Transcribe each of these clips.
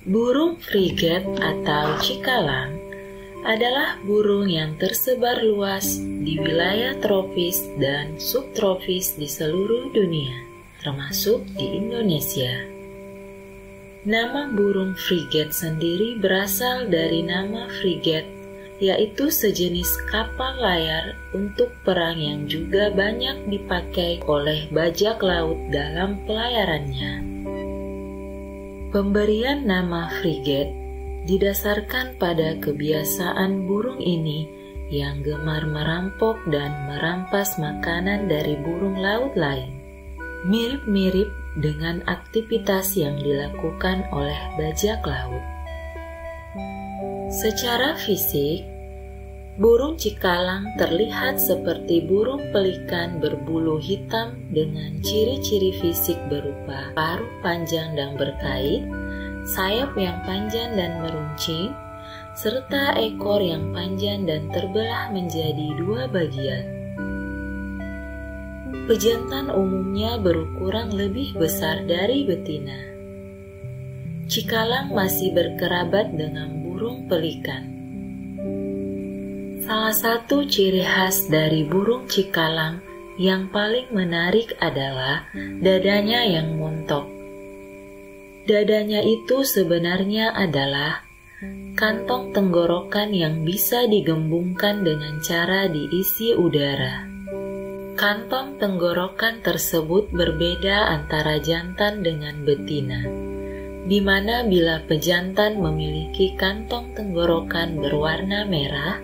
Burung frigate atau cikalang adalah burung yang tersebar luas di wilayah tropis dan subtropis di seluruh dunia, termasuk di Indonesia. Nama burung frigate sendiri berasal dari nama frigate, yaitu sejenis kapal layar untuk perang yang juga banyak dipakai oleh bajak laut dalam pelayarannya. Pemberian nama frigate didasarkan pada kebiasaan burung ini yang gemar merampok dan merampas makanan dari burung laut lain. Mirip-mirip dengan aktivitas yang dilakukan oleh bajak laut. Secara fisik, burung cikalang terlihat seperti burung pelikan berbulu hitam dengan ciri-ciri fisik berupa paruh panjang dan berkait, sayap yang panjang dan meruncing, serta ekor yang panjang dan terbelah menjadi dua bagian. Pejantan umumnya berukuran lebih besar dari betina. Cikalang masih berkerabat dengan burung pelikan. Salah satu ciri khas dari burung cikalang yang paling menarik adalah dadanya yang montok. Dadanya itu sebenarnya adalah kantong tenggorokan yang bisa digembungkan dengan cara diisi udara. Kantong tenggorokan tersebut berbeda antara jantan dengan betina, di mana bila pejantan memiliki kantong tenggorokan berwarna merah,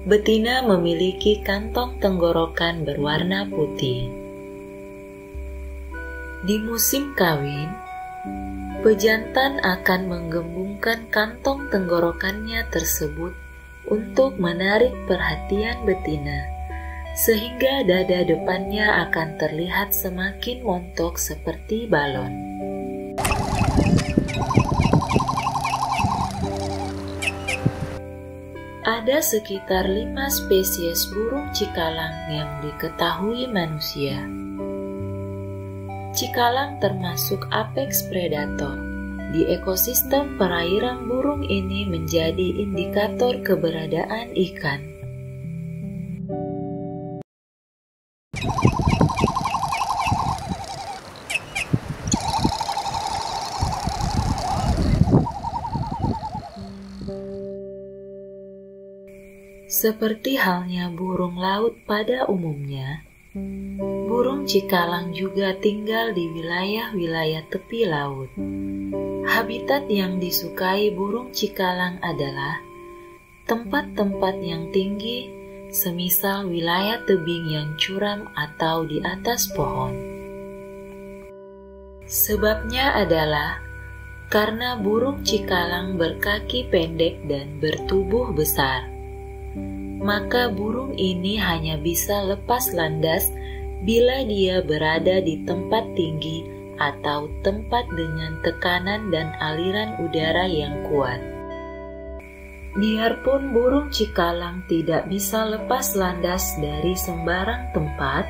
betina memiliki kantong tenggorokan berwarna putih. Di musim kawin, pejantan akan menggembungkan kantong tenggorokannya tersebut untuk menarik perhatian betina, sehingga dada depannya akan terlihat semakin montok seperti balon. Ada sekitar 5 spesies burung cikalang yang diketahui manusia. Cikalang termasuk apex predator. Di ekosistem perairan burung ini menjadi indikator keberadaan ikan. Seperti halnya burung laut pada umumnya, burung cikalang juga tinggal di wilayah-wilayah tepi laut. Habitat yang disukai burung cikalang adalah tempat-tempat yang tinggi, semisal wilayah tebing yang curam atau di atas pohon. Sebabnya adalah karena burung cikalang berkaki pendek dan bertubuh besar. Maka burung ini hanya bisa lepas landas bila dia berada di tempat tinggi atau tempat dengan tekanan dan aliran udara yang kuat. Biarpun burung cikalang tidak bisa lepas landas dari sembarang tempat,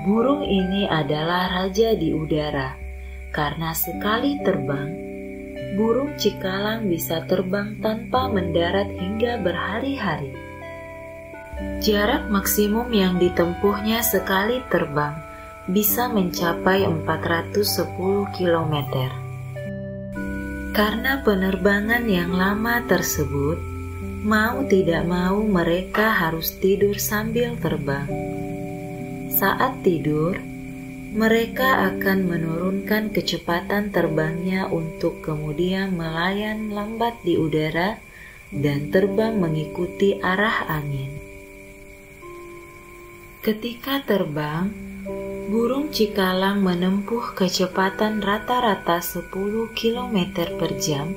burung ini adalah raja di udara, karena sekali terbang, burung cikalang bisa terbang tanpa mendarat hingga berhari-hari. Jarak maksimum yang ditempuhnya sekali terbang bisa mencapai 410 km. Karena penerbangan yang lama tersebut, mau tidak mau mereka harus tidur sambil terbang. Saat tidur, mereka akan menurunkan kecepatan terbangnya untuk kemudian melayang lambat di udara dan terbang mengikuti arah angin. Ketika terbang, burung cikalang menempuh kecepatan rata-rata 10 km per jam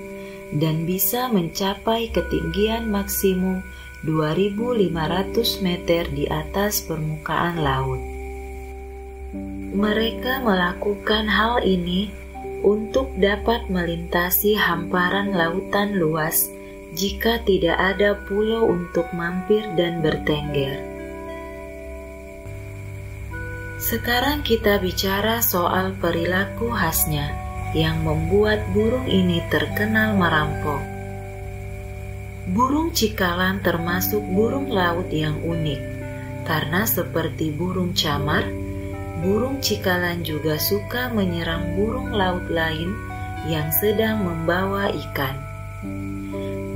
dan bisa mencapai ketinggian maksimum 2.500 meter di atas permukaan laut. Mereka melakukan hal ini untuk dapat melintasi hamparan lautan luas jika tidak ada pulau untuk mampir dan bertengger. Sekarang kita bicara soal perilaku khasnya, yang membuat burung ini terkenal merampok. Burung cikalang termasuk burung laut yang unik, karena seperti burung camar, burung cikalang juga suka menyerang burung laut lain yang sedang membawa ikan.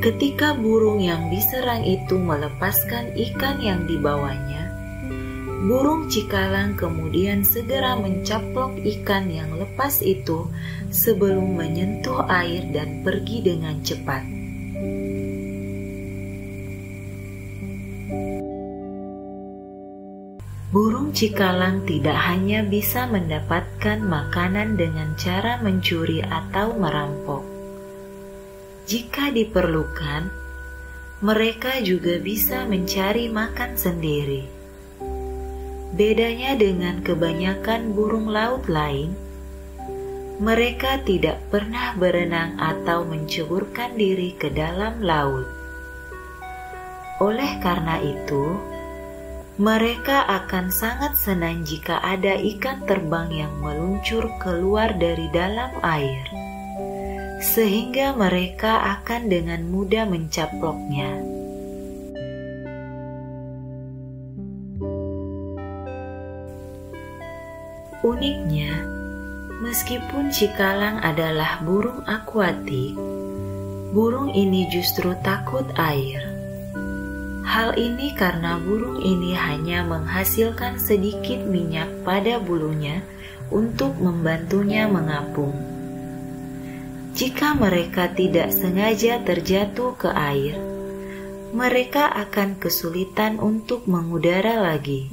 Ketika burung yang diserang itu melepaskan ikan yang dibawanya, burung cikalang kemudian segera mencaplok ikan yang lepas itu sebelum menyentuh air dan pergi dengan cepat. Burung cikalang tidak hanya bisa mendapatkan makanan dengan cara mencuri atau merampok. Jika diperlukan, mereka juga bisa mencari makan sendiri. Bedanya dengan kebanyakan burung laut lain, mereka tidak pernah berenang atau menceburkan diri ke dalam laut. Oleh karena itu, mereka akan sangat senang jika ada ikan terbang yang meluncur keluar dari dalam air, sehingga mereka akan dengan mudah mencaploknya. Uniknya, meskipun cikalang adalah burung akuatik, burung ini justru takut air. Hal ini karena burung ini hanya menghasilkan sedikit minyak pada bulunya untuk membantunya mengapung. Jika mereka tidak sengaja terjatuh ke air, mereka akan kesulitan untuk mengudara lagi,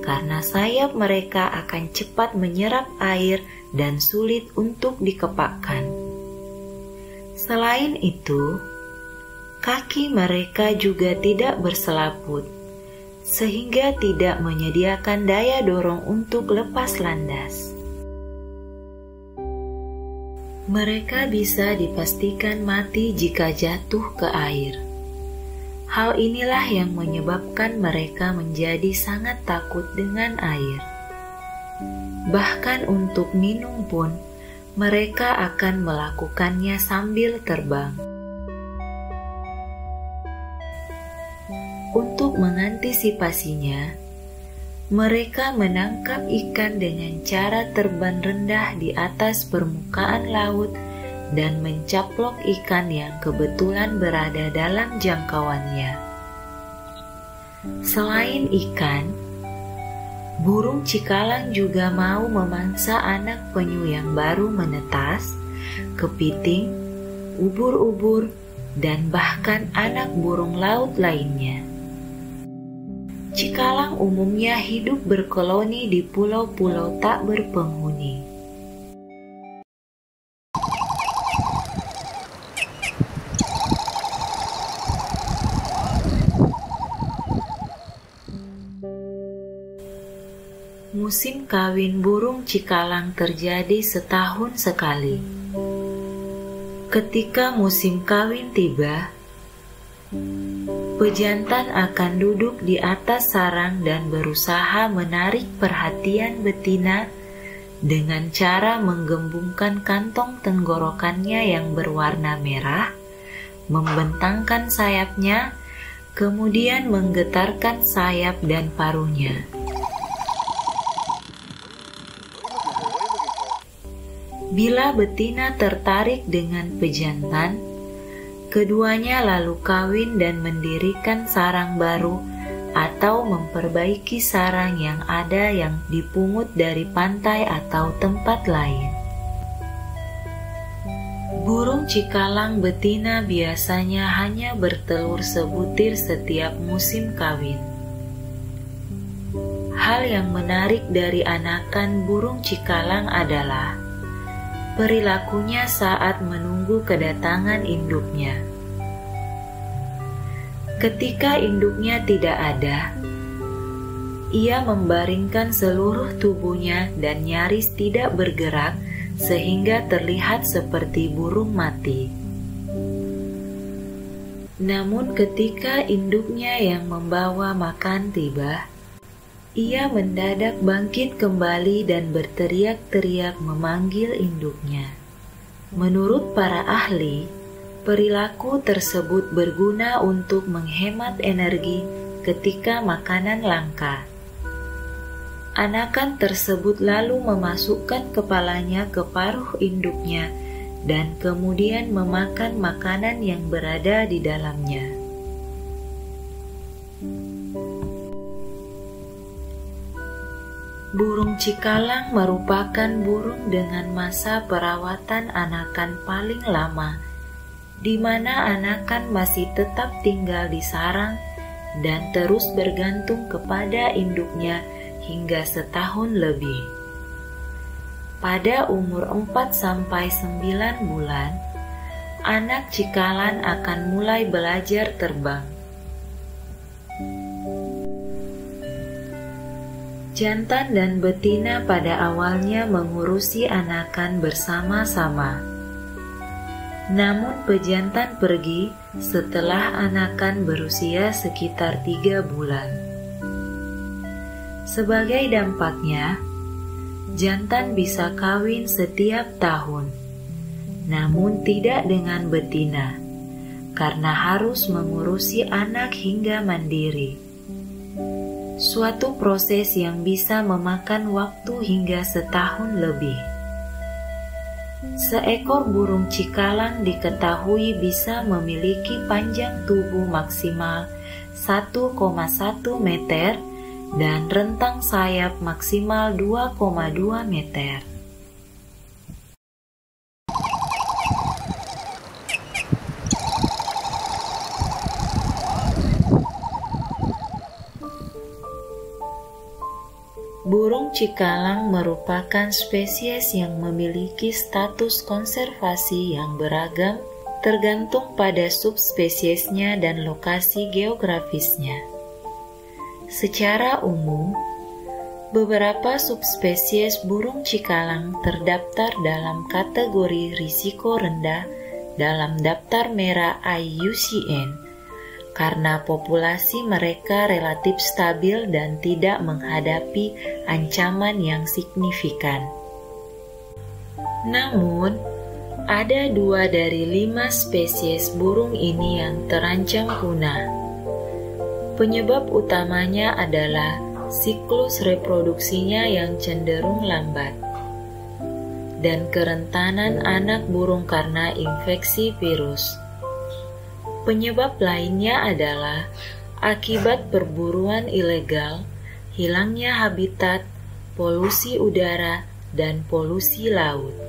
karena sayap mereka akan cepat menyerap air dan sulit untuk dikepakkan. Selain itu, kaki mereka juga tidak berselaput, sehingga tidak menyediakan daya dorong untuk lepas landas. Mereka bisa dipastikan mati jika jatuh ke air. Hal inilah yang menyebabkan mereka menjadi sangat takut dengan air. Bahkan untuk minum pun, mereka akan melakukannya sambil terbang. Untuk mengantisipasinya, mereka menangkap ikan dengan cara terbang rendah di atas permukaan laut dan mencaplok ikan yang kebetulan berada dalam jangkauannya. Selain ikan, burung cikalang juga mau memangsa anak penyu yang baru menetas, kepiting, ubur-ubur, dan bahkan anak burung laut lainnya. Cikalang umumnya hidup berkoloni di pulau-pulau tak berpenghuni. Musim kawin burung cikalang terjadi setahun sekali. Ketika musim kawin tiba, pejantan akan duduk di atas sarang dan berusaha menarik perhatian betina dengan cara menggembungkan kantong tenggorokannya yang berwarna merah, membentangkan sayapnya, kemudian menggetarkan sayap dan paruhnya. Bila betina tertarik dengan pejantan, keduanya lalu kawin dan mendirikan sarang baru atau memperbaiki sarang yang ada yang dipungut dari pantai atau tempat lain. Burung cikalang betina biasanya hanya bertelur sebutir setiap musim kawin. Hal yang menarik dari anakan burung cikalang adalah perilakunya saat menunggu kedatangan induknya. Ketika induknya tidak ada, ia membaringkan seluruh tubuhnya dan nyaris tidak bergerak sehingga terlihat seperti burung mati. Namun ketika induknya yang membawa makan tiba, Ia mendadak bangkit kembali dan berteriak-teriak memanggil induknya. Menurut para ahli, perilaku tersebut berguna untuk menghemat energi ketika makanan langka. Anakan tersebut lalu memasukkan kepalanya ke paruh induknya dan kemudian memakan makanan yang berada di dalamnya. Burung cikalang merupakan burung dengan masa perawatan anakan paling lama, di mana anakan masih tetap tinggal di sarang dan terus bergantung kepada induknya hingga setahun lebih. Pada umur 4-9 bulan, anak cikalang akan mulai belajar terbang. Jantan dan betina pada awalnya mengurusi anakan bersama-sama. Namun pejantan pergi setelah anakan berusia sekitar 3 bulan. Sebagai dampaknya, jantan bisa kawin setiap tahun, namun tidak dengan betina, karena harus mengurusi anak hingga mandiri. Suatu proses yang bisa memakan waktu hingga setahun lebih. Seekor burung cikalang diketahui bisa memiliki panjang tubuh maksimal 1,1 meter dan rentang sayap maksimal 2,2 meter. Burung cikalang merupakan spesies yang memiliki status konservasi yang beragam tergantung pada subspesiesnya dan lokasi geografisnya. Secara umum, beberapa subspesies burung cikalang terdaftar dalam kategori risiko rendah dalam daftar merah IUCN karena populasi mereka relatif stabil dan tidak menghadapi ancaman yang signifikan. Namun, ada 2 dari 5 spesies burung ini yang terancam punah. Penyebab utamanya adalah siklus reproduksinya yang cenderung lambat dan kerentanan anak burung karena infeksi virus. Penyebab lainnya adalah akibat perburuan ilegal, hilangnya habitat, polusi udara, dan polusi laut.